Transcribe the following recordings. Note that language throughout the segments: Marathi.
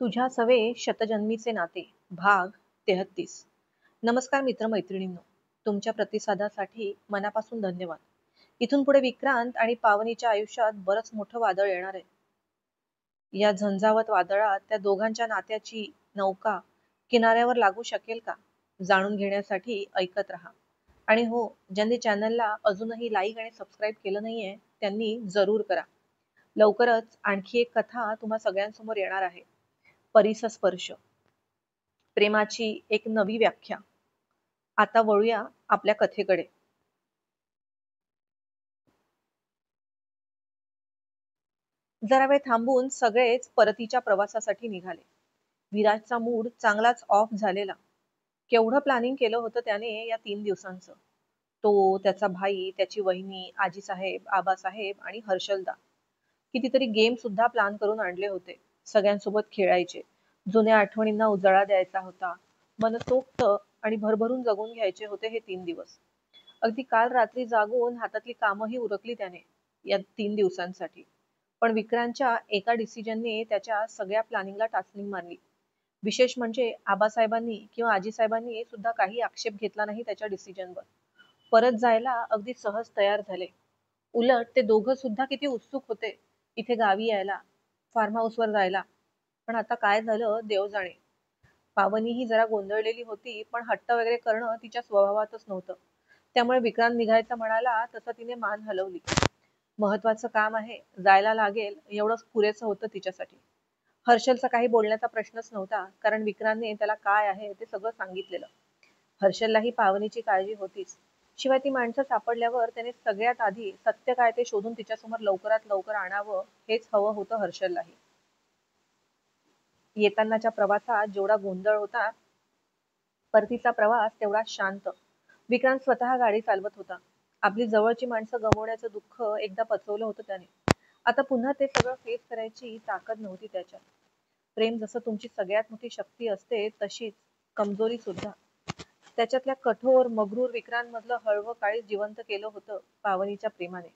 तुझ्या सवे शतजन्मीचे नाते भाग 33. नमस्कार मित्रमैत्रिणींनो, तुमच्या प्रतिसादासाठी मनापासून धन्यवाद. इथून पुढे विक्रांत आणि पावनीच्या आयुष्यात बरंच मोठं वादळ येणार आहे. या झंझावत वादळात त्या दोघांच्या नात्याची नौका किनाऱ्यावर लागू शकेल का, जाणून घेण्यासाठी ऐकत राहा. आणि हो, ज्यांनी चॅनलला अजूनही लाईक आणि सबस्क्राईब केलं नाहीये त्यांनी जरूर करा. लवकरच आणखी एक कथा तुम्हा सगळ्यांसमोर येणार आहे. परीचा स्पर्श, प्रेमाची एक नवी व्याख्या. आता वळूया आपल्या कथेकडे. जरा वेळ थांबून सगळेच परतीच्या प्रवासासाठी निघाले. विराजचा मूड चांगलाच ऑफ झालेला. केवढं प्लॅनिंग केलं होतं त्याने या 3 दिवसांचं. तो, त्याचा भाई, त्याची वहिनी, आजीसाहेब, आबासाहेब आणि हर्षलदा. कितीतरी गेम सुद्धा प्लॅन करून आणले होते. सगळ्यांसोबत खेळायचे, जुन्या आठवणींना उजाळा द्यायचा होता. मनसोक्त आणि भरभरून जगून घ्यायचे होते हे 3 दिवस. अगदी काल रात्री जागून हातातली कामही उरकली त्याने या 3 दिवसांसाठी. पण विक्रांतच्या एका डिसिजनने त्याच्या सगळ्या प्लॅनिंगला टाचणी मारली. विशेष म्हणजे आबासाहेबांनी किंवा आजीसाहेबांनी सुद्धा काही आक्षेप घेतला नाही त्याच्या डिसिजनवर. परत जायला अगदी सहज तयार झाले. उलट ते दोघं सुद्धा किती उत्सुक होते इथे गावी यायला, फार्म हाऊसवर जायला. पण आता काय झालं देव जाणे. पावनी ही जरा गोंधळलेली होती, पण हट्ट वगैरे करणं तिच्या स्वभावातच नव्हतं. त्यामुळे विक्रांत निघायचा म्हणाला तसं तिने मान हलवली. महत्वाचं काम आहे, जायला लागेल एवढंच पुरेसं होतं तिच्यासाठी. हर्षलचा काही बोलण्याचा प्रश्नच नव्हता, कारण विक्रांतने त्याला काय आहे ते सगळं सांगितलेलं. हर्षललाही पावनीची काळजी होतीच. शिवाय ती माणसं सापडल्यावर त्याने सगळ्यात आधी सत्य काय ते शोधून तिच्यासमोर लवकरात लवकर आणावं हेच हवं होतं हर्षललाही. येतानाच्या प्रवासात जेवढा गोंधळ होता, परतीचा प्रवास तेवढा शांत. विक्रांत स्वतः गाडी चालवत होता. आपली जवळची माणसं गमावण्याचं दुःख एकदा पचवलं होतं त्याने. आता पुन्हा ते सगळं फेस करायची ताकद नव्हती त्याच्यात. प्रेम जसं तुमची सगळ्यात मोठी शक्ती असते, तशीच कमजोरी सुद्धा. त्याच्यातल्या कठोर मगरूर विक्रांत मधलं हळवं काळीच जिवंत केलं होतं पावनीच्या प्रेमाने.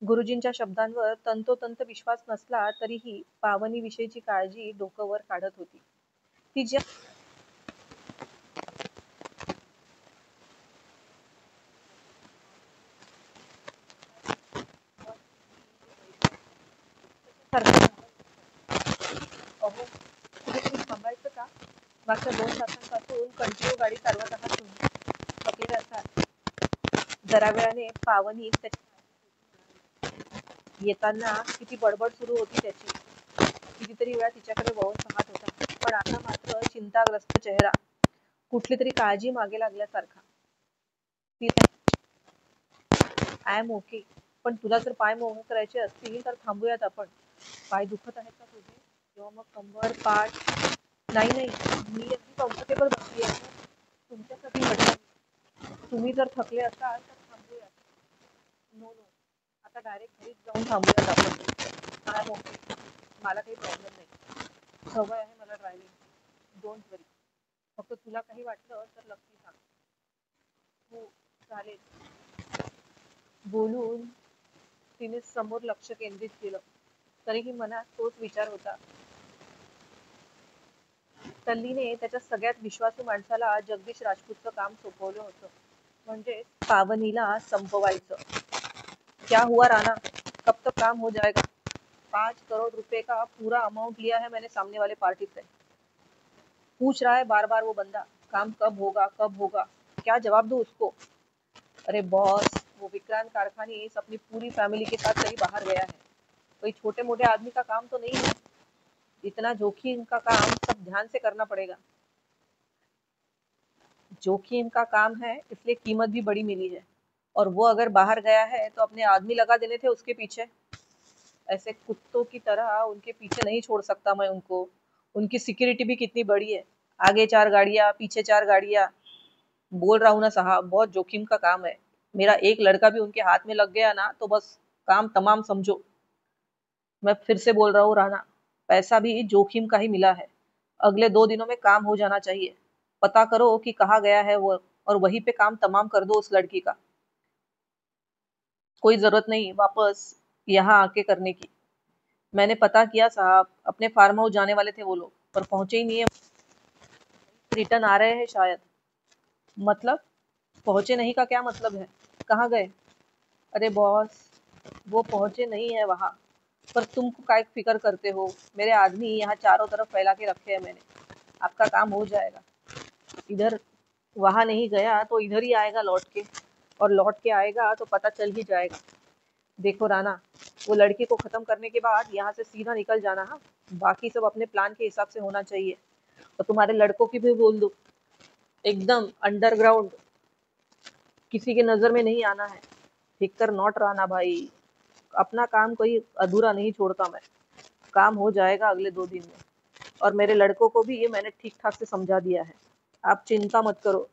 गुरुजींच्या शब्दांवर तंतोतंत विश्वास नसला तरीही पावनी विषयीची काळजी डोकं वर काढत होती. ती ज्या सारखं अहो, कुठेतरी थांबायचं का? मागच्या 2 तासांपासून कंटिन्यू गाडी चालवत आहात तुम्ही, थकले असाल. जरा वेळाने पावनी येताना किती बडबड सुरू होती त्याची. कितीतरी वेळा तिच्याकडे वळून पाहत होता, पण आता मात्र चिंताग्रस्त चेहरा, कुठली तरी काळजी मागे लागल्यासारखा. ती आय एम ओके, पण तुला जर पाय मोकळे करायचे असतील तर थांबूयात आपण. पाय दुखत आहेत का तुझे? किंवा मग कंबर, पाठ? नाही नाही, मी अगदी कम्फर्टेबल बसली आहे. तुमच्यासाठी म्हटलं. तुम्ही जर थकले असाल तर थांबूयात. नो नो, आता डायरेक्ट घरीच जाऊन थांबूयात आपण. आय एम ओके, मला काही प्रॉब्लेम नाही. सवय आहे मला ड्रायव्हिंग. डोंट वरी. फक्त तुला काही वाटलं तर नक्की सांग. हो, चालेल. बोलून तिने समोर लक्ष केंद्रित केलं. तरीही मनात तोच विचार होता. तल्लीने त्याच्या सगळ्यात विश्वासू माणसाला जगदीश राजपूतचं काम सोपवलं होतं, म्हणजे पावनीला संपवायचं. क्या हुआ राणा, कब तक काम हो जाएगा? 5 करोड़ रुपए का पूरा अमाउंट लिया है मैंने सामने वाले पार्टी से. पूछ रहा है बार बार वो बंदा, काम कब होगा कब होगा. क्या जवाब दूं उसको? अरे बॉस, वो विक्रांत कारखानी अपनी पूरी फैमिली के साथ कहीं बाहर गया है. कोई छोटे मोटे आदमी का काम तो नहीं है. इतना जोखिम का काम सब ध्यान से करना पड़ेगा. जोखिम का काम है इसलिए कीमत भी बड़ी मिली है. और वो अगर बाहर गया है तो अपने आदमी लगा देने थे उसके पीछे. ऐसे कुत्तों की तरह उनके पीछे नहीं छोड़ सकता मैं उनको. उनकी सिक्योरिटी भी कितनी बड़ी है. आगे 4 गाड़ियां, पीछे 4 गाड़ियां. बोल रहा हूँ ना साहब, बहुत जोखिम का काम है. मेरा एक लड़का भी उनके हाथ में लग गया ना तो बस काम तमाम समझो. मैं फिर से बोल रहा हूँ राणा, पैसा भी जोखिम का ही मिला है. अगले 2 दिनों में काम हो जाना चाहिए. पता करो कि कहाँ गया है वो, और वहीं पे काम तमाम कर दो उस लड़की का. कोई जरूरत नहीं वापस यहाँ आके करने की. मैंने पता किया साहब, अपने फार्म हाउस जाने वाले थे वो लोग, पर पहुंचे ही नहीं है। रिटर्न आ रहे हैं शायद। मतलब? पहुंचे नहीं का क्या मतलब है? कहाँ गए? अरे बॉस, वो पहुंचे नहीं है वहां। पर तुम काय फिक्र करते हो? मेरे आदमी यहाँ चारों तरफ फैला के रखे हैं मैंने। आपका काम हो जाएगा। इधर वहां नहीं गया तो इधर ही आएगा लौट के, और लौट के आएगा तो पता चल ही जाएगा। देखो राना, वो लड़की को खत्म करने के बाद यहाँ से सीधा निकल जाना। हाँ, बाकी सब अपने प्लान के हिसाब से होना चाहिए। और तुम्हारे लड़कों की भी बोल दो, एकदम अंडरग्राउंड, किसी के नजर में नहीं आना है। फिक्र नॉट राना भाई, अपना काम कोई अधूरा नहीं छोड़ता मैं। काम हो जाएगा अगले 2 दिन में। और मेरे लड़कों को भी ये मैंने ठीक ठाक से समझा दिया है। आप चिंता मत करो,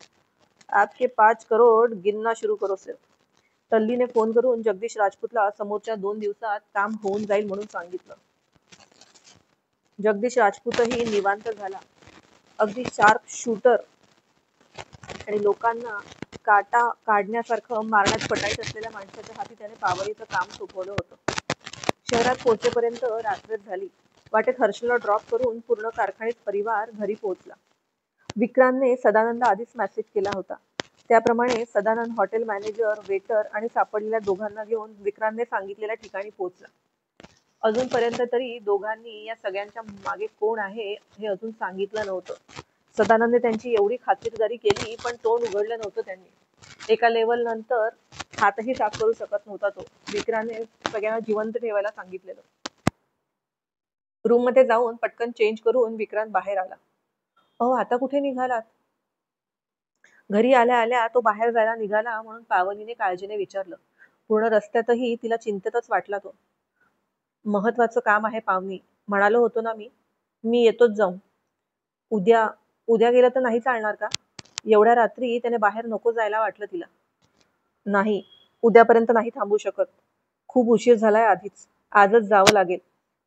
आपके 5 करोड़ गिनना शुरू करो सिर्फ। तल्लीने फोन करून जगदीश राजपूतला समोरच्या 2 दिवसात काम होऊन जाईल म्हणून सांगितलं. जगदीश राजपूतही निवांत झाला. अगदी शार्प शूटर आणि लोकांना काटा काढण्यासारखं मारण्यात पटाईत असलेल्या माणसाच्या हाती त्याने पावरीचं काम सोपवलं होतं. शहरात पोहोचेपर्यंत रात्रच झाली. वाटेत हर्षलला ड्रॉप करून पूर्ण कारखान्यात परिवार घरी पोहोचला. विक्रांतने सदानंद आधीच मेसेज केला होता. त्याप्रमाणे सदानंद हॉटेल मॅनेजर, वेटर आणि सापडलेल्या दोघांना घेऊन विक्रांतने सांगितलेल्या ठिकाणी पोहोचला. अजूनपर्यंत तरी दोघांनी या सगळ्यांच्या मागे कोण आहे हे अजून सांगितलं नव्हतं. सदानंदने त्यांची एवढी खातिरदारी केली, पण तोंड उघडलं नव्हतं त्यांनी. एका लेवल नंतर हातही साफ करू शकत नव्हता तो. विक्रांतने सगळ्यांना जिवंत ठेवायला सांगितलेलं. रूम मध्ये जाऊन पटकन चेंज करून विक्रांत बाहेर आला. अहो, आता कुठे निघालात? घरी आल्या आल्या तो बाहेर जायला निघाला म्हणून पावनीने काळजीने विचारलं. पूर्ण रस्त्यातही तिला चिंतेतच वाटला तो. महत्वाचं काम आहे पावनी, म्हणालो होतो ना मी. मी येतोच जाऊन. उद्या उद्या गेलं तर नाही चालणार का? एवढ्या रात्री त्याने बाहेर नको जायला वाटलं तिला. नाही, उद्यापर्यंत नाही थांबू शकत. खूप उशीर झालाय आधीच. आजच जावं लागेल.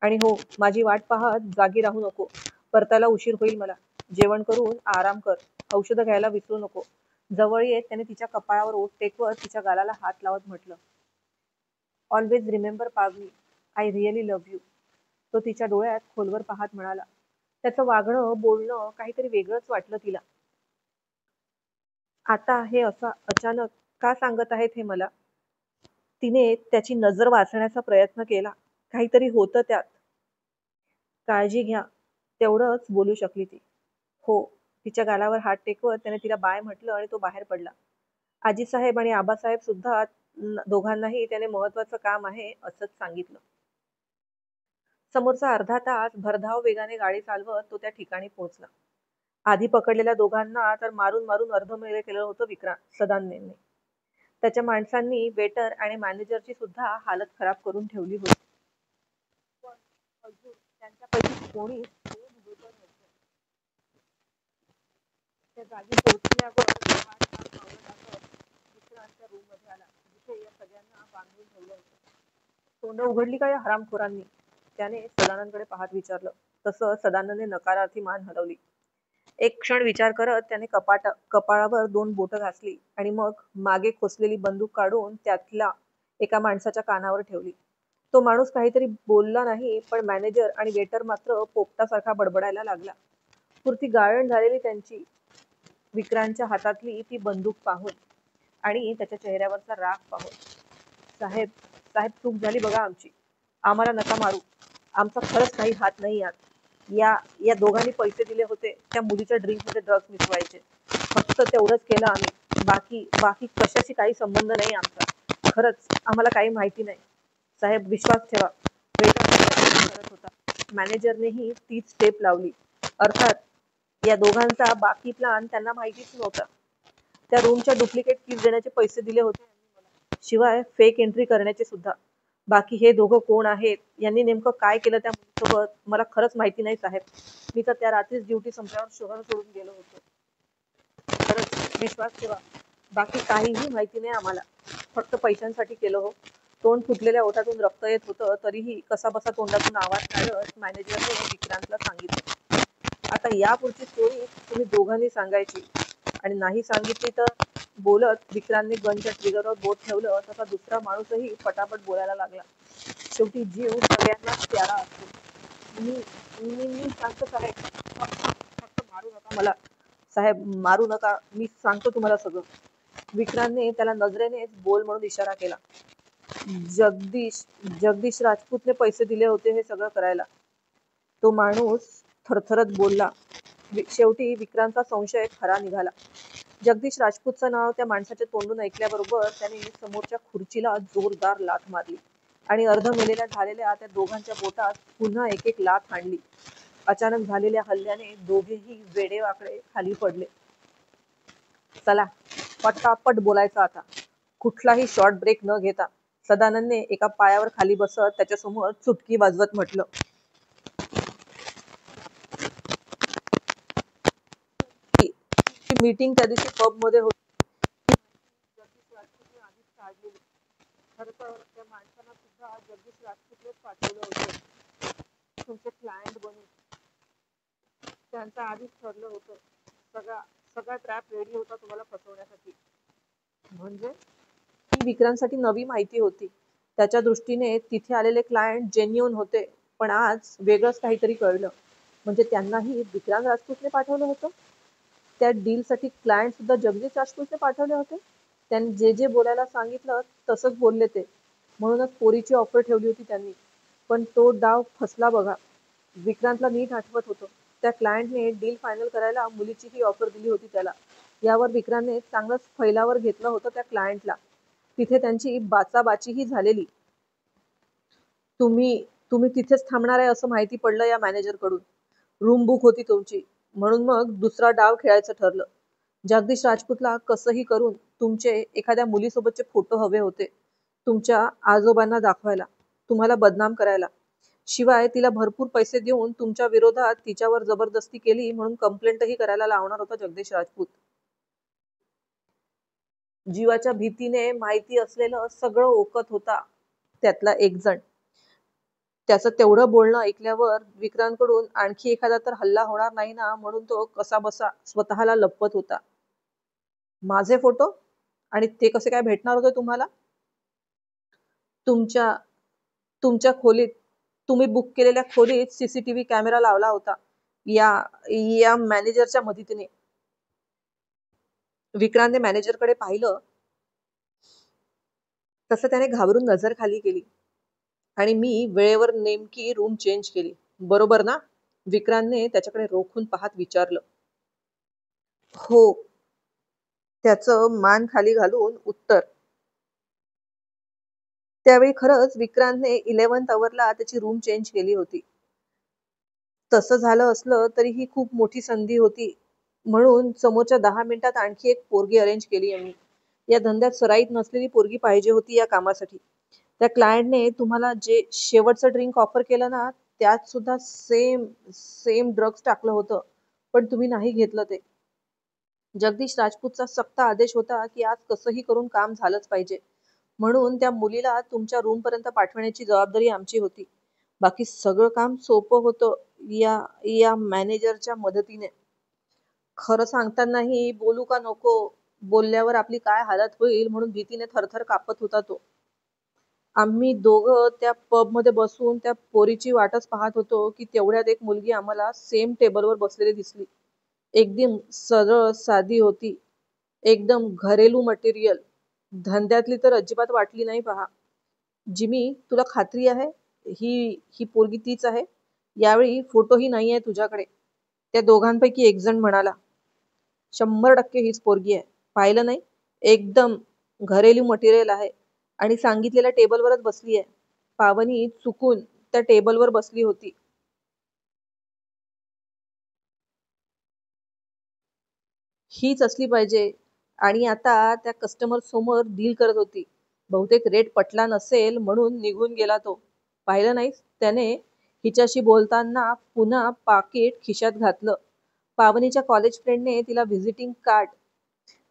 आणि हो, माझी वाट पाहत जागी राहू नको. परतायला उशीर होईल मला. जेवण करून आराम कर. औषधं घ्यायला विसरू नको. जवळ येत त्याने तिच्या कपाळावर ओठ टेकवत तिच्या गालाला हात लावत म्हटलं. ऑलवेज रिमेंबर पावनी, आय रिअली लव्ह यू. तो तिच्या डोळ्यात खोलवर पाहत म्हणाला. त्याचं वागणं बोलणं काहीतरी वेगळंच वाटलं तिला. आता हे असं अचानक का सांगत आहेत हे मला? तिने त्याची नजर वाचण्याचा प्रयत्न केला. काहीतरी होतं त्यात. काळजी घ्या, तेवढंच बोलू शकली ती. हो. तिच्या गालावर हात टेकवत त्याने तिला बाय म्हटलं आणि तो बाहेर पडला. आजीसाहेब आणि आबासाहेब सुद्धा दोघांनाही त्याने महत्वाचं काम आहे असंच सांगितलं. समोरचा अर्धा तास भरधाव वेगाने गाडी चालवत तो त्या ठिकाणी पोहोचला. आधी पकडलेल्या दोघांना तर मारून मारून अर्धमेले केलं होतं सदानंदने. त्याच्या माणसांनी वेटर आणि मॅनेजरची सुद्धा हालत खराब करून ठेवली होती. पण अजून त्यांच्यापैकी कोणीच त्या जागी पोहोचल्यावर विक्रांतच्या रूम मध्ये आला, जिथे या सगळ्यांना बांधून ठेवलं होतं. तोंड उघडली का या हरामखोरांनी? त्याने सदानंदकडे पाहत विचारलं. तसं सदानंदने नकारार्थी मान हलवली. एक क्षण विचार करत त्याने कपाळावर 2 बोटं घासली आणि मग मागे खोचलेली बंदूक काढून त्यातल्या एका माणसाच्या कानावर ठेवली. तो माणूस काहीतरी बोलला नाही, पण मॅनेजर आणि वेटर मात्र पोपटासारखा बडबडायला लागला. पुरती गाळण झालेली त्यांची विक्रांतच्या हातातली ती बंदूक पाहून आणि त्याच्या चेहऱ्यावरचा राग पाहून. साहेब, साहेब, चूक झाली बघा आमची. आम्हाला नका मारू. आमचा खरंच काही हात नाही यात. या या दोघांनी पैसे दिले होते त्या मुलीच्या ड्रिंकमध्ये ड्रग्ज मिसळायचे. फक्त तेवढंच केलं आम्ही. बाकी बाकी कशाशी काही संबंध नाही आमचा. खरंच आम्हाला काही माहिती नाही. साहेब, विश्वास ठेवा. करत होता. मॅनेजरनेही तीच स्टेप लावली. अर्थात या दोघांचा बाकी प्लान त्यांना माहितीच नव्हता. त्या रूमच्या डुप्लिकेट कीज देण्याचे पैसे दिले होते, शिवाय फेक एंट्री करण्याचे सुद्धा. बाकी हे दोघं कोण आहेत, यांनी नेमकं काय केलं त्या मुलीसोबत, मला खरंच माहिती नाही साहेब. मी तर त्या रात्रीच ड्युटी संपल्यावर शहर सोडून गेलो होतो. खरंच विश्वास ठेवा, बाकी काहीही माहिती नाही आम्हाला. फक्त पैशांसाठी केलं हो. तोंड फुटलेल्या ओठातून रक्त येत होतं, तरीही कसाबसा तोंडातून आवाज काढत मॅनेजरने विक्रांतला सांगितलं. आता यापुढची स्टोरी तुम्ही दोघांनी सांगायची, आणि नाही सांगितली तर. बोलत विक्रांतने गनच्या ट्रिगरवर बोट ठेवलं तसा दुसरा माणूसही पटापट बोलायला लागला. शेवटी जीव सगळ्यांनाच प्यारा असतो. मी मी सांगतो साहेब, फक्त मारू नका मला. साहेब मारू नका, मी सांगतो तुम्हाला सगळं. विक्रांतने त्याला नजरेनेच बोल म्हणून इशारा केला. जगदीश जगदीश राजपूतने पैसे दिले होते हे सगळं करायला. तो माणूस थरथरत बोलला. शेवटी विक्रांतचा संशय खरा निघाला. जगदीश राजपूतचं नाव त्या माणसाच्या तोंडून ऐकल्याबरोबर त्याने समोरच्या खुर्चीला जोरदार लाथ मारली आणि अर्धमेलेल्या झालेल्या त्या दोघांच्या बोटात पुन्हा एक एक लाथ हाणली. अचानक झालेल्या हल्ल्याने दोघेही वेडेवाकडे खाली पडले. चला पटापट बोलायचं आता. कुठलाही शॉर्ट ब्रेक न घेता. सदानंदने एका पायावर खाली बसत त्याच्यासमोर चुटकी वाजवत म्हटलं. मीटिंग त्या दिवशी पब मध्ये होती. जगदीश राजपूतने आधीच काढलेली. खरं तर त्या माणसांना सुद्धा जगदीश राजपूतनेच पाठवलं होतं तुमचे क्लायंट बनून. त्यांचं आधीच ठरलं होतं. सगळा ट्रॅप रेडी होता तुम्हाला फसवण्यासाठी. म्हणजे ही विक्रांतसाठी नवी माहिती होती. त्याच्या दृष्टीने तिथे आलेले क्लायंट जेन्युइन होते, पण आज वेगळंच काहीतरी कळलं. म्हणजे त्यांनाही विक्रांत राजपूतने पाठवलं होतं. त्या डीलसाठी क्लायंट सुद्धा जगदीश राजपूतने पाठवले होते. त्यांनी जे जे बोलायला सांगितलं तसंच बोलले ते. म्हणूनच पोरीची ऑफर ठेवली होती त्यांनी. पण तो डाव फसला बघा. विक्रांतला नीट आठवत होतं. त्या क्लायंटने डील फायनल करायला मुलीचीही ऑफर दिली होती त्याला. यावर विक्रांतने चांगलंच फैलावर घेतलं होतं त्या क्लायंटला. तिथे त्यांची बाचाबाचीही झालेली. तुम्ही तुम्ही तिथेच थांबणार आहे असं माहिती पडलं या मॅनेजरकडून. रूम बुक होती तुमची, म्हणून मग दुसरा डाव खेळायचं ठरलं. जगदीश राजपूतला कसंही करून तुमचे एखाद्या मुलीसोबतचे फोटो हवे होते, तुमच्या आजोबांना दाखवायला, तुम्हाला बदनाम करायला. शिवाय तिला भरपूर पैसे देऊन तुमच्या विरोधात तिच्यावर जबरदस्ती केली म्हणून कंप्लेंटही करायला लावणार होता जगदीश राजपूत. जीवाच्या भीतीने माहिती असलेलं सगळं ओकत होता त्यातला एक जण. त्याचं तेवढं बोलणं ऐकल्यावर विक्रांतकडून आणखी एखादा तर हल्ला होणार नाही ना म्हणून तो कसाबसा स्वतःला लपवत होता. माझे फोटो? आणि ते कसे काय भेटणार होते तुम्हाला? तुमच्या तुमच्या खोलीत, तुम्ही बुक केलेल्या खोलीत सीसीटीव्ही कॅमेरा लावला होता या या मॅनेजरच्या मदतीने. विक्रांतने मॅनेजरकडे पाहिलं. तसं त्याने घाबरून नजर खाली केली. आणि मी वेळेवर नेमकी रूम चेंज केली, बरोबर ना? विक्रांतने त्याच्याकडे रोखून पाहत विचारलं. हो, त्याचं मान खाली घालून उत्तर. त्यावेळी खरंच विक्रांतने 11th आवरला त्याची रूम चेंज केली होती. तसं झालं असलं तरी ही खूप मोठी संधी होती, म्हणून समोरच्या 10 मिनिटात आणखी एक पोरगी अरेंज केली आम्ही. या धंद्यात सराईत नसलेली पोरगी पाहिजे होती या कामासाठी. त्या क्लायंटने तुम्हाला जे शेवटचं ड्रिंक ऑफर केलं ना, त्यात सुद्धा सेम सेम ड्रग्स टाकलं होतं, पण तुम्ही नाही घेतलं ते. जगदीश राजपूतचा सक्त आदेश होता की आज कसंही करून काम झालंच पाहिजे, म्हणून त्या मुलीला तुमच्या रूमपर्यंत पाठवण्याची जबाबदारी आमची होती. बाकी सगळं काम सोपं होतं या या मॅनेजरच्या मदतीने. खरं सांगतानाही बोलू का नको, बोलल्यावर आपली काय हालत होईल म्हणून भीतीने थरथर कापत होता तो. आम्ही दोघं त्या पबमध्ये बसून त्या पोरीची वाटच पाहत होतो की तेवढ्यात एक मुलगी आम्हाला सेम टेबलवर बसलेली दिसली. एकदम सरळ साधी होती, एकदम घरेलू मटेरियल. धंद्यातली तर अजिबात वाटली नाही पहा. जिमी, तुला खात्री आहे ही ही पोरगी तीच आहे? यावेळी फोटोही नाही आहे तुझ्याकडे? त्या दोघांपैकी एक जण म्हणाला. 100% हीच पोरगी आहे. पाहिलं नाही? एकदम घरेलू मटेरियल आहे आणि सांगितलेल्या टेबलवरच बसली आहे. पावनी चुकून त्या टेबलवर बसली होती. हीच असली पाहिजे. आणि आता त्या कस्टमर समोर डील करत होती. बहुतेक रेट पटला नसेल म्हणून निघून गेला तो. पाहिलं नाहीस? त्याने हिच्याशी बोलताना पुन्हा पाकिट खिशात घातलं. पावनीच्या कॉलेज फ्रेंडने तिला व्हिजिटिंग कार्ड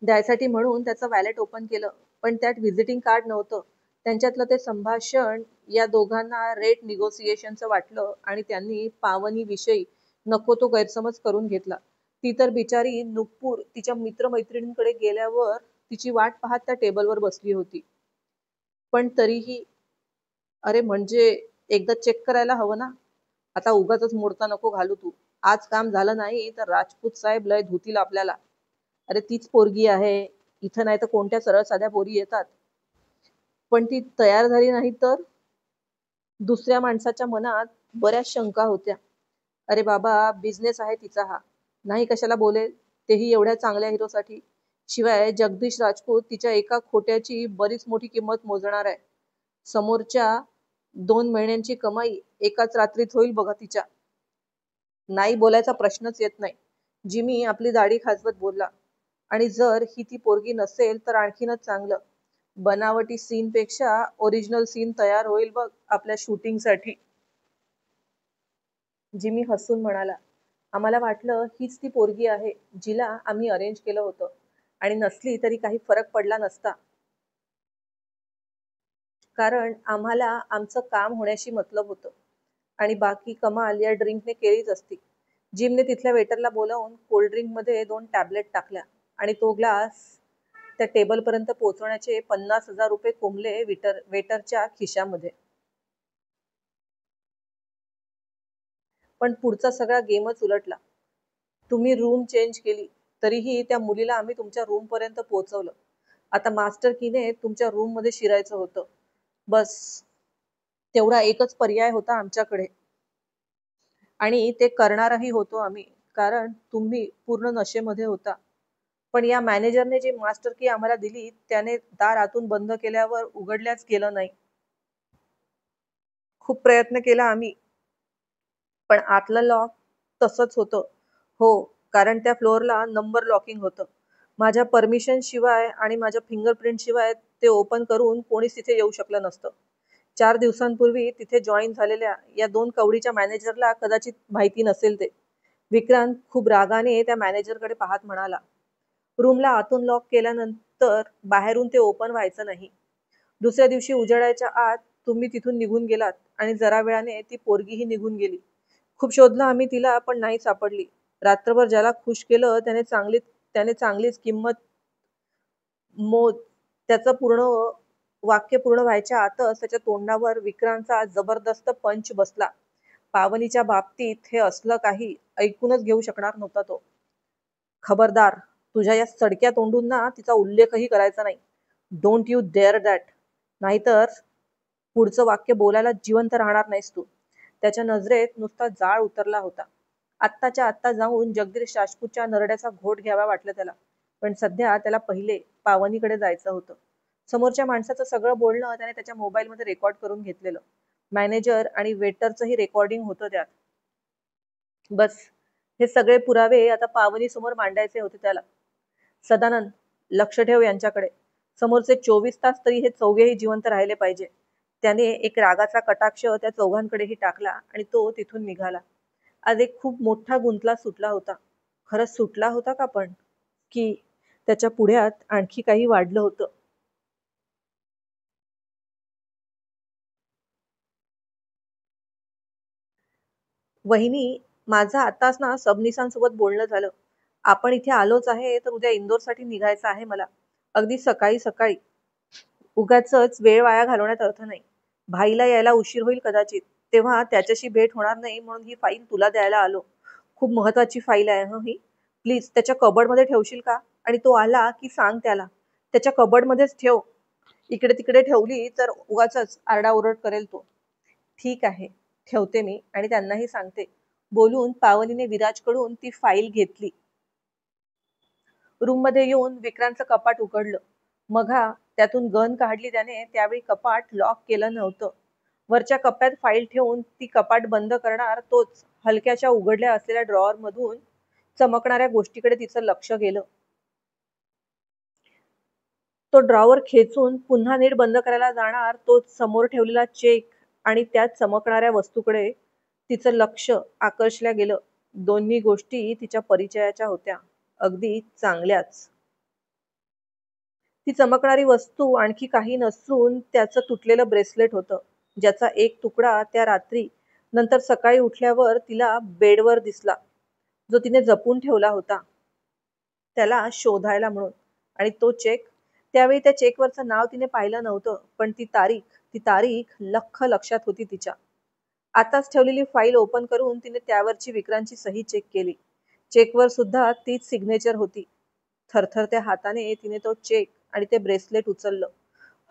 द्यायसाठी म्हणून त्याचं वॅलेट ओपन केलं, पण त्यात व्हिजिटिंग कार्ड नव्हतं. त्यांच्यातलं ते संभाषण या दोघांना रेट निगोसिएशनचं वाटलं आणि त्यांनी पावनीविषयी नको तो गैरसमज करून घेतला. ती तर बिचारी नुपूर तिच्या मित्रमैत्रिणींकडे गेल्यावर तिची वाट पाहत त्या टेबलवर बसली होती. पण तरीही अरे म्हणजे एकदा चेक करायला हवं ना. आता उगाचच मोडता नको घालू तू. आज काम झालं नाही तर राजपूत साहेब लय धुतील आपल्याला. अरे तीच पोरगी आहे. इथं नाही तर कोणत्या सरळ साध्या पोरी येतात. पण ती तयार झाली नाही तर दुसऱ्या माणसाच्या मनात बऱ्याच शंका होत्या. अरे बाबा, बिझनेस आहे तिचा हा. नाही कशाला बोलेल, तेही एवढ्या चांगल्या हिरोसाठी. शिवाय जगदीश राजपूत तिच्या एका खोट्याची बरीच मोठी किंमत मोजणार आहे. समोरच्या 2 महिन्यांची कमाई एकाच रात्रीत होईल बघा तिच्या. नाही बोलायचा प्रश्नच येत नाही. जिमी आपली दाढी खाजवत बोलला. आणि जर ही ती पोरगी नसेल तर आणखीनच चांगलं. बनावटी सीन पेक्षा ओरिजिनल सीन तयार होईल बघ आपल्या शूटिंगसाठी. जिमी हसून म्हणाला, आम्हाला वाटलं हीच ती पोरगी आहे जिला आम्ही अरेंज केलं होतं. आणि नसली तरी काही फरक पडला नसता. कारण आम्हाला आमचं काम होण्याशी मतलब होतं. आणि बाकी कमाल या ड्रिंकने केलीच असती. जिमने तिथल्या वेटरला बोलावून कोल्ड्रिंकमध्ये 2 टॅबलेट टाकल्या आणि तो ग्लास त्या टेबलपर्यंत पोहोचवण्याचे 50,000 रुपये कोंबले वेटरच्या खिशामध्ये. पण पुढचा सगळा गेमच उलटला. तुम्ही रूम चेंज केली तरीही त्या मुलीला आम्ही तुमच्या रूम पर्यंत पोहोचवलं. आता मास्टर कीने तुमच्या रूम मध्ये शिरायचं होतं. बस तेवढा एकच पर्याय होता आमच्याकडे. आणि ते करणारही होतो आम्ही. कारण तुम्ही पूर्ण नशेमध्ये होता. पण या मॅनेजरने जी मास्टर की आम्हाला दिली त्याने दार आतून बंद केल्यावर उघडल्याच गेलं नाही. खूप प्रयत्न केला आम्ही, पण आतलं लॉक तसंच होतं. हो, कारण त्या फ्लोअरला नंबर लॉकिंग होतं. माझ्या परमिशन शिवाय आणि माझ्या फिंगरप्रिंट शिवाय ते ओपन करून कोणीच तिथे येऊ शकलं नसतं. 4 दिवसांपूर्वी तिथे जॉईन झालेल्या या 2 कवडीच्या मॅनेजरला कदाचित माहिती नसेल ते. विक्रांत खूप रागाने त्या मॅनेजरकडे पाहत म्हणाला, रूमला आतून लॉक केल्यानंतर बाहेरून ते ओपन व्हायचं नाही. दुसऱ्या दिवशी उजेडाच्या आत तुम्ही तिथून निघून गेलात आणि जरा वेळाने ती पोरगीही निघून गेली. खूप शोधलं आम्ही तिला पण नाही सापडली. रात्रभर ज्याला खुश केलं त्याने चांगलीच किंमत मोज. त्याचं पूर्ण वाक्य पूर्ण व्हायच्या आतच त्याच्या तोंडावर विक्रांतचा जबरदस्त पंच बसला. पावनीच्या बाबतीत हे असलं काही ऐकूनच घेऊ शकणार नव्हता तो. खबरदार, तुझ्या या सडक्या तोंडूंना तिचा उल्लेखही करायचा नाही. Don't you dare that. नाहीतर पुढचं वाक्य बोलायला जिवंत राहणार नाहीस तू. त्याच्या नजरेत नुसता जाळ उतरला होता. आत्ताच्या आत्ता जाऊन जगदीश राजपूतच्या नरड्याचा घोट घ्यावा वाटलं त्याला. पण सध्या त्याला पहिले पावनीकडे जायचं होतं. समोरच्या माणसाचं सगळं बोलणं त्याने त्याच्या मोबाईलमध्ये रेकॉर्ड करून घेतलेलं. मॅनेजर आणि वेटरचंही रेकॉर्डिंग होतं त्यात. बस हे सगळे पुरावे आता पावनी समोर मांडायचे होते त्याला. सदानंद, लक्ष ठेव यांच्याकडे. समोरचे 24 तास तरी हे चौघेही जिवंत राहिले पाहिजे. त्याने एक रागाचा कटाक्ष त्या चौघांकडेही टाकला आणि तो तिथून निघाला. आज एक खूप मोठा गुंतला सुटला होता. खरंच सुटला होता का पण, की त्याच्या पुढ्यात आणखी काही वाढलं होतं. वहिनी, माझं आताच ना सबनिसांसोबत बोलणं झालं. आपण इथे आलोच आहे तर उद्या इंदोरसाठी निघायचं आहे मला. अगदी सकाळी सकाळी. उगाचच वेळ वाया घालवण्यात अर्थ नाही. भाईला यायला उशीर होईल कदाचित. तेव्हा त्याच्याशी भेट होणार नाही म्हणून ही फाईल तुला द्यायला आलो. खूप महत्वाची फाईल आहे ही. प्लीज त्याच्या कबडमध्ये ठेवशील का? आणि तो आला की सांग त्याला. त्याच्या कबडमध्येच ठेव. इकडे तिकडे ठेवली तर उगाचच आरडाओरड करेल तो. ठीक आहे, ठेवते मी आणि त्यांनाही सांगते. बोलून पावनीने विराजकडून ती फाईल घेतली. रूममध्ये येऊन विक्रांतचं कपाट उघडलं. मघा त्यातून गन काढली त्याने, त्यावेळी कपाट लॉक केलं नव्हतं. वरच्या कप्प्यात फाईल ठेवून ती कपाट बंद करणार तोच हलक्याच्या उघडल्या असलेल्या ड्रॉवर मधून चमकणाऱ्या गोष्टीकडे तिचं लक्ष गेलं. तो ड्रॉवर खेचून पुन्हा नीट बंद करायला जाणार तोच समोर ठेवलेला चेक आणि त्यात चमकणाऱ्या वस्तूकडे तिचं लक्ष आकर्षल्या गेलं. दोन्ही गोष्टी तिच्या परिचयाच्या होत्या. अगदी चांगल्याच. ती चमकणारी वस्तू आणखी काही नसून त्याचं तुटलेलं ब्रेसलेट होतं, ज्याचा एक तुकडा त्या रात्री नंतर सकाळी उठल्यावर तिला बेडवर दिसला, जो तिने जपून ठेवला होता त्याला शोधायला म्हणून. आणि तो चेक, त्यावेळी त्या चेकवरचं नाव तिने पाहिलं नव्हतं, पण ती तारीख ती तारीख लक्षात होती तिच्या. आताच ठेवलेली फाईल ओपन करून तिने त्यावरची विक्रांतची सही चेक केली. चेकवर सुद्धा तीच सिग्नेचर होती. थरथरत्या हाताने तिने तो चेक आणि ते ब्रेसलेट उचललं.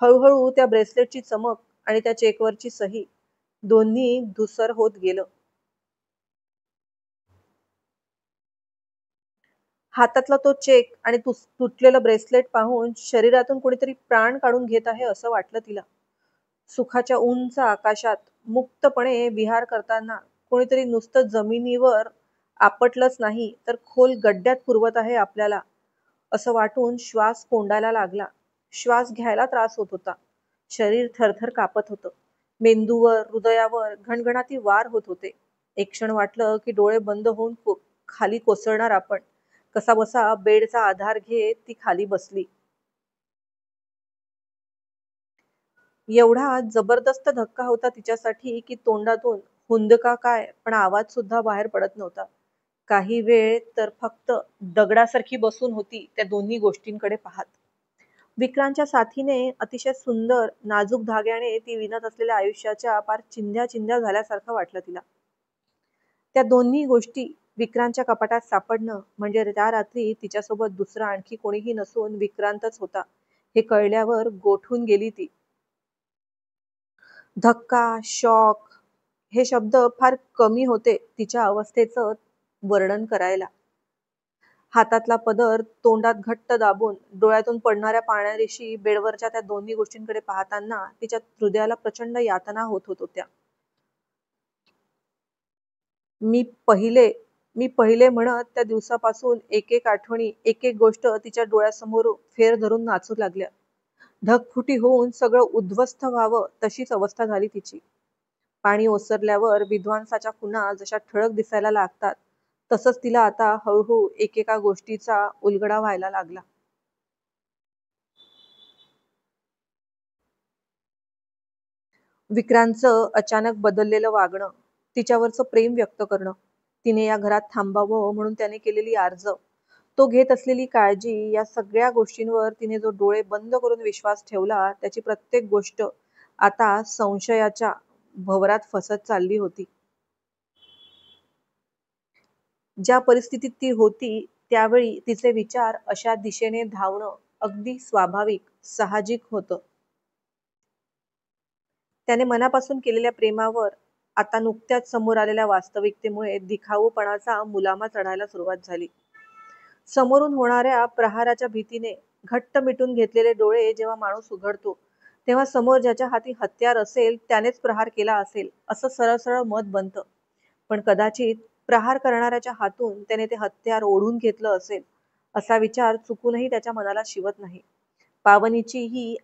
हळूहळू त्या ब्रेसलेटची चमक आणि त्या चेकवरची सही दोन्ही धुसर होत गेलं. हातातला तो चेक आणि तुटलेलं ब्रेसलेट पाहून शरीरातून कोणीतरी प्राण काढून घेत आहे असं वाटलं तिला. सुखाच्या उंच आकाशात मुक्तपणे विहार करताना कोणीतरी नुसतं जमिनीवर आपटलंच नाही तर खोल गड्ड्यात पुरवत आहे आपल्याला, असं वाटून श्वास कोंडायला लागला. श्वास घ्यायला त्रास होत होता. शरीर थरथर कापत होतं. मेंदूवर, हृदयावर घणघणाती वार होत होते. एक क्षण वाटलं की डोळे बंद होऊन खाली कोसळणार आपण. कसाबसा बेडचा आधार घेत ती खाली बसली. एवढा जबरदस्त धक्का होता तिच्यासाठी की तोंडातून हुंदका काय पण आवाज सुद्धा बाहेर पडत नव्हता. काही वेळ तर फक्त दगडासारखी बसून होती त्या दोन्ही गोष्टींकडे पाहत. विक्रांतच्या साथीने अतिशय सुंदर नाजूक धाग्याने ती विणत असलेल्या आयुष्याच्या पार चिंध्या चिंध्या झाल्यासारखं वाटलं तिला. त्या दोन्ही गोष्टी विक्रांतच्या कपाटात सापडणं म्हणजे त्या रात्री तिच्यासोबत दुसरा आणखी कोणीही नसून विक्रांतच होता हे कळल्यावर गोठून गेली ती. धक्का, शॉक हे शब्द फार कमी होते तिच्या अवस्थेचं वर्णन करायला. हातातला पदर तोंडात घट्ट दाबून डोळ्यातून पडणाऱ्या पाण्यारेशी बेडवरच्या त्या दोन्ही गोष्टींकडे पाहताना तिच्या हृदयाला प्रचंड यातना होत होत्या. मी पहिले म्हणत त्या दिवसापासून एक एक आठवणी, एक एक गोष्ट तिच्या डोळ्यासमोर फेर धरून नाचू लागल्या. ढगफुटी होऊन सगळं उद्ध्वस्त व्हावं तशीच अवस्था झाली तिची. पाणी ओसरल्यावर विध्वंसाच्या खुणा जशा ठळक दिसायला लागतात तसंच तिला आता हळूहळू एकेका गोष्टीचा उलगडा व्हायला लागला. विक्रांतचं अचानक बदललेलं वागणं, तिच्यावरचं प्रेम व्यक्त करणं, तिने या घरात थांबावं म्हणून त्याने केलेली आर्ज, तो घेत असलेली काळजी, या सगळ्या गोष्टींवर तिने जो डोळे बंद करून विश्वास ठेवला त्याची प्रत्येक गोष्ट आता संशयाच्या भवरात फसत चालली होती. ज्या परिस्थितीत ती होती त्यावेळी तिचे विचार अशा दिशेने धावणं अगदी स्वाभाविक, साहजिक होतं. त्याने मनापासून केलेल्या प्रेमावर आता नुकत्याच समोर आलेल्या वास्तविकतेमुळे दिखाऊपणाचा मुलामा चढायला सुरुवात झाली. समोरून होणाऱ्या प्रहाराच्या भीतीने घट्ट मिटून घेतलेले डोळे जेव्हा माणूस उघडतो तेव्हा समोर ज्याच्या हाती हत्यार असेल त्यानेच प्रहार केला असेल असं सरळ सरळ मत बनतं. पण कदाचित प्रहार करणाऱ्याच्या हातून त्याने ते हत्यार ओढून घेतलं असेल असा विचार चुकूनही त्याच्या मनाला शिवत नाही. पावनीची ही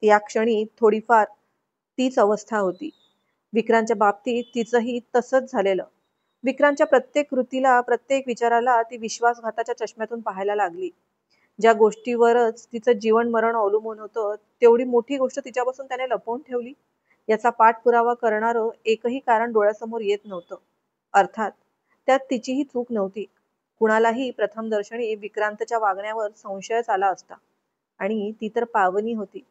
या क्षणी थोडीफार तीच अवस्था होती. विक्रांतच्या बाबतीत तिचंही तसंच झालेलं. विक्रांतच्या प्रत्येक कृतीला, प्रत्येक विचाराला ती विश्वासघाताच्या चष्म्यातून पाहायला लागली. ज्या गोष्टीवरच तिचं जीवन मरण अवलंबून होतं तेवढी मोठी गोष्ट तिच्यापासून त्याने लपवून ठेवली याचा पाठपुरावा करणारं एकही कारण डोळ्यासमोर येत नव्हतं. अर्थात त्यात तिचीही चूक नव्हती. कुणालाही प्रथमदर्शनी विक्रांतच्या वागण्यावर संशयच आला असता. आणि ती तर पावनी होती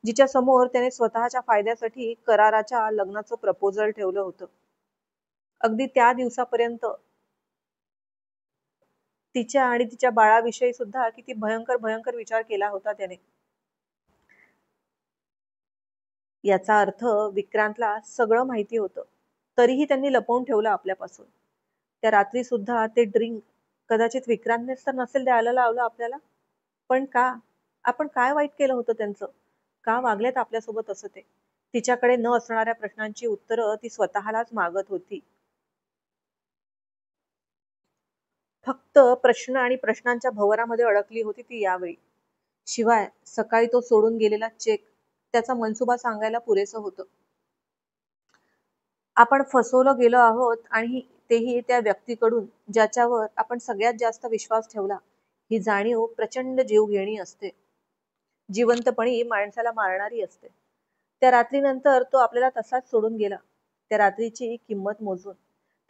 जिच्या समोर त्याने स्वतःच्या फायद्यासाठी कराराच्या लग्नाचं प्रपोजल ठेवलं होतं. अगदी त्या दिवसापर्यंत तिच्या आणि तिच्या बाळाविषयी सुद्धा किती भयंकर भयंकर विचार केला होता त्याने. याचा अर्थ विक्रांतला सगळं माहिती होतं तरीही त्यांनी लपवून ठेवलं आपल्यापासून. त्या रात्री सुद्धा ते ड्रिंक कदाचित विक्रांतनेच तर नसेल द्यायला लावलं आपल्याला. पण का? आपण काय वाईट केलं होतं त्यांचं? का वागलेत आपल्यासोबत असं ते? तिच्याकडे न असणाऱ्या प्रश्नांची उत्तरं ती स्वतःलाच मागत होती. फक्त प्रश्न आणि प्रश्नांच्या भंवरामध्ये अडकली होती ती यावेळी. शिवाय सकाळी तो सोडून गेलेला चेक त्याचा मनसुबा सांगायला पुरेसं होतं. आपण फसवलं गेलो आहोत आणि तेही त्या व्यक्तीकडून ज्याच्यावर आपण सगळ्यात जास्त विश्वास ठेवला. ही जाणीव प्रचंड जीवघेणी असते. जिवंतपणी माणसाला मारणारी असते. त्या रात्रीनंतर तो आपल्याला तसाच सोडून गेला. त्या रात्रीची किंमत मोजून.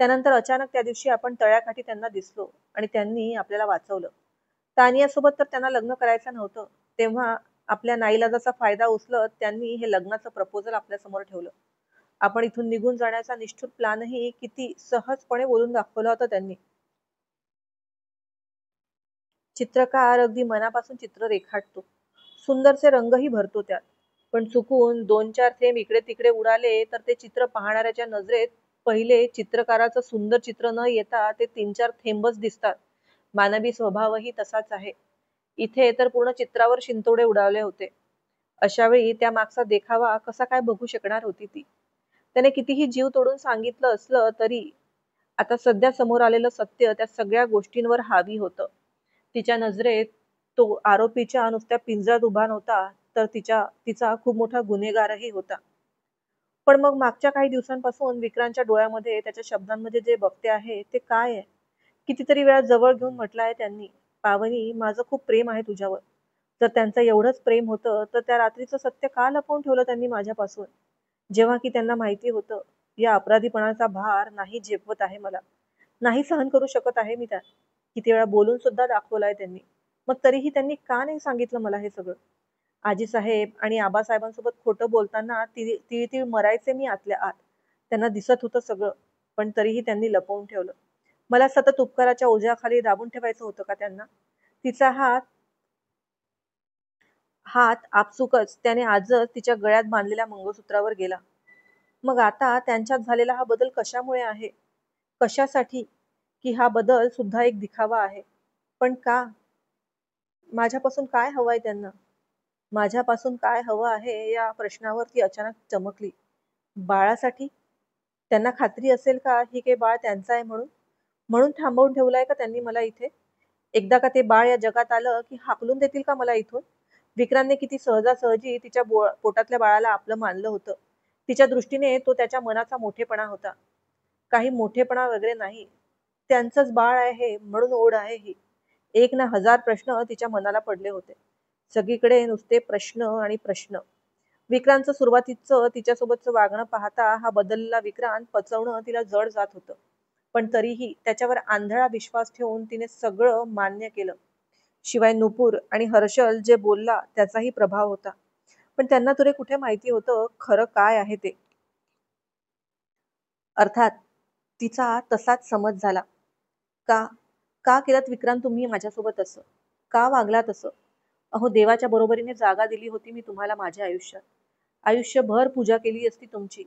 त्यानंतर अचानक त्या दिवशी आपण तळ्याकाठी त्यांना दिसलो आणि त्यांनी आपल्याला वाचवलं. तानियासोबत तर त्यांना लग्न करायचं नव्हतं. तेव्हा आपल्या नाईलाजाचा फायदा उचलत त्यांनी हे लग्नाचं प्रपोजल आपल्यासमोर ठेवलं. आपण इथून निघून जाण्याचा निष्ठुर प्लॅनही किती सहजपणे बोलून दाखवला होता त्यांनी. चित्रकार अगदी मनापासून चित्र रेखाटतो. सुंदरसे रंगही भरतो त्यात. पण चुकून 2-4 थेंब इकडे-तिकडे उडाले तर ते चित्र पाहणाऱ्याच्या नजरेत पहिले चित्रकाराचं सुंदर चित्र न येता ते 3-4 थेंबच दिसतात. मानवी स्वभावही तसाच आहे. इथे तर पूर्ण चित्रावर शिंतोडे उडावले होते. अशा वेळी त्या मागचा देखावा कसा काय बघू शकणार होती ती? त्याने कितीही जीव तोडून सांगितलं असलं तरी आता सध्या समोर आलेलं सत्य त्या सगळ्या गोष्टींवर हावी होतं. तिच्या नजरेत तो आरोपीच्या नुसत्या पिंजऱ्यात उभा नव्हता, तर तिचा खूप मोठा गुन्हेगारही होता. पण मग मागच्या काही दिवसांपासून विक्रांतच्या डोळ्यामध्ये, त्याच्या शब्दांमध्ये जे बघते आहे ते काय आहे? कितीतरी वेळा जवळ घेऊन म्हटलंय त्यांनी, पावनी माझं खूप प्रेम आहे तुझ्यावर. जर त्यांचं एवढंच प्रेम होतं तर त्या रात्रीचं सत्य का लपवून ठेवलं त्यांनी माझ्यापासून, जेव्हा की त्यांना माहिती होतं या अपराधीपणाचा भार नाही झेपवत आहे मला, नाही सहन करू शकत आहे मी त्यात. किती वेळा बोलून सुद्धा दाखवलाय त्यांनी. मग तरीही त्यांनी का नाही सांगितलं मला हे सगळं? आजी साहेब आणि आबासाहेबांसोबत खोटं बोलताना तिळतीळ मरायचे मी आतल्या आत. त्यांना दिसत होतं सगळं, पण तरीही त्यांनी लपवून ठेवलं. मला सतत उपकाराच्या ओझ्याखाली दाबून ठेवायचं होतं का त्यांना? तिचा हात हात आपसुकच त्याने आजच तिच्या गळ्यात बांधलेल्या मंगळसूत्रावर गेला. मग आता त्यांच्यात झालेला हा बदल कशामुळे आहे? कशासाठी? की हा बदल सुद्धा एक दिखावा आहे. पण का? माझ्यापासून काय हवंय त्यांना? माझ्यापासून काय हवं आहे या प्रश्नावर ती अचानक चमकली. बाळासाठी? त्यांना खात्री असेल का ही काही बाळ त्यांचं आहे म्हणून? म्हणून थांबवून ठेवलंय का त्यांनी मला इथे? एकदा का ते बाळ या जगात आलं की हाकलून देतील का मला इथून? विक्रांतने किती सहजासहजी तिच्या पोटातल्या बाळाला आपलं मानलं होतं. तिच्या दृष्टीने तो त्याच्या मनाचा मोठेपणा होता. काही मोठेपणा वगैरे नाही. त्यांचंच बाळ आहे हे, म्हणून ओढ आहे ही. एक ना हजार प्रश्न तिच्या मनाला पडले होते. सगळीकडे नुसते प्रश्न आणि प्रश्न. विक्रांतचं सुरुवातीचं तिच्यासोबतचं वागणं पाहता हा बदललेला विक्रांत पचवणं तिला जड जात होतं. पण तरीही त्याच्यावर आंधळा विश्वास ठेवून तिने सगळं मान्य केलं. शिवाय नुपूर आणि हर्षल जे बोलला त्याचाही प्रभाव होता. पण त्यांना तरी कुठे माहिती होतं खरं काय आहे ते. अर्थात तिचा तसाच समज झाला. का का केलं विक्रांत तुम्ही माझ्यासोबत असं? का वागलात असं? अहो, देवाच्या बरोबरीने जागा दिली होती मी तुम्हाला माझ्या आयुष्यात. आयुष्यभर पूजा केली असती तुमची.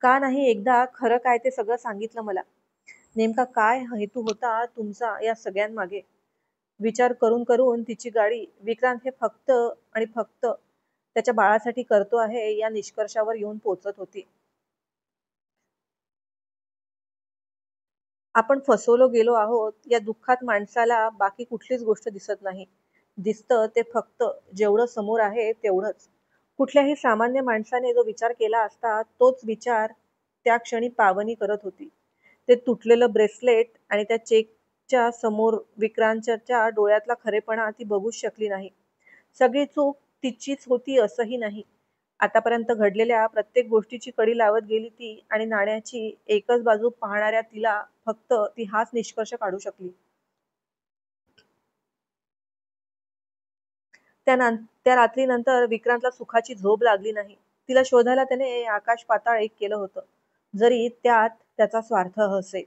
का नाही एकदा खरं काय ते सगळं सांगितलं मला? नेमका काय हेतू होता तुमचा या सगळ्यांमागे? विचार करून करून तिची गाडी विक्रांत हे फक्त आणि फक्त त्याच्या बाळासाठी करतो आहे या निष्कर्षावर येऊन पोचत होती. आपण फसवलो गेलो आहोत या दुःखात माणसाला बाकी कुठलीच गोष्ट दिसत नाही. दिसतं ते फक्त जेवढं समोर आहे तेवढंच. कुठल्याही सामान्य माणसाने जो विचार केला असता तोच विचार त्या क्षणी पावनी करत होती. ते तुटलेलं ब्रेसलेट आणि त्या चेकच्या समोर विक्रांतच्या डोळ्यातला खरेपणा ती बघूच शकली नाही. सगळी चूक तिचीच होती असंही नाही. आतापर्यंत घडलेल्या प्रत्येक गोष्टीची कडी लावत गेली ती आणि नाण्याची एकच बाजू पाहणाऱ्या तिला फक्त ती हाच निष्कर्ष काढू शकली. त्या रात्रीनंतर विक्रांतला सुखाची झोप लागली नाही. तिला शोधायला त्याने आकाश पाताळ एक केलं होतं, जरी त्यात त्याचा स्वार्थ असेल.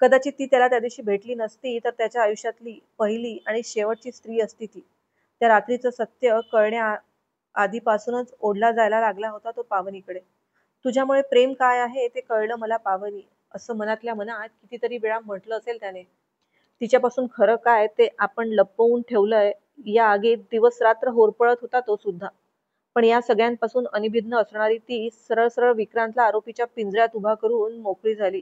कदाचित ती त्याला त्या दिवशी भेटली नसती तर त्याच्या आयुष्यातली पहिली आणि शेवटची स्त्री असती ती. त्या रात्रीचं सत्य कळण्या आधीपासूनच ओढला जायला लागला होता तो पावनीकडे. तुझ्यामुळे प्रेम काय आहे ते कळलं मला पावनी, असं मनातल्या मनात कितीतरी वेळा म्हटलं असेल त्याने. तिच्यापासून खरं काय ते आपण लपवून ठेवलंय या आगीत दिवस रात्र होरपळत होता तो सुद्धा. पण या सगळ्यांपासून अनभिज्ञ असणारी ती सरळ सरळ विक्रांतला आरोपीच्या पिंजऱ्यात उभा करून मोकळी झाली.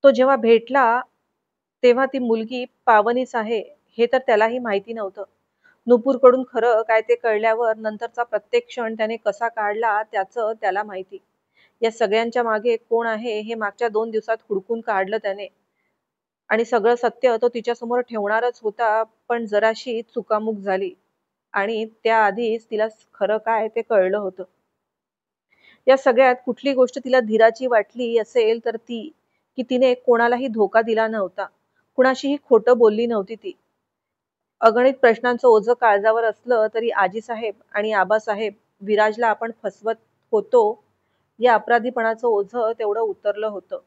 तो जेव्हा भेटला तेव्हा ती मुलगी पावनीच आहे हे तर त्यालाही माहिती नव्हतं. नुपूरकडून खरं काय ते कळल्यावर नंतरचा प्रत्येक क्षण त्याने कसा काढला त्याचं त्याला माहिती. या सगळ्यांच्या मागे कोण आहे हे मागच्या 2 दिवसात हुडकून काढलं त्याने. आणि सगळं सत्य तो तिच्यासमोर ठेवणारच होता, पण जराशी चुकामुक झाली आणि त्याआधीच तिला खरं काय ते कळलं होतं. या सगळ्यात कुठली गोष्ट तिला धीराची वाटली असेल तर ती, की तिने कोणालाही धोका दिला नव्हता. कुणाशीही खोटं बोलली नव्हती ती. अगणित प्रश्नांचं ओझं काळजावर असलं तरी आजीसाहेब आणि आबासाहेब विराजला आपण फसवत होतो या अपराधीपणाचं ओझं तेवढं उतरलं होतं.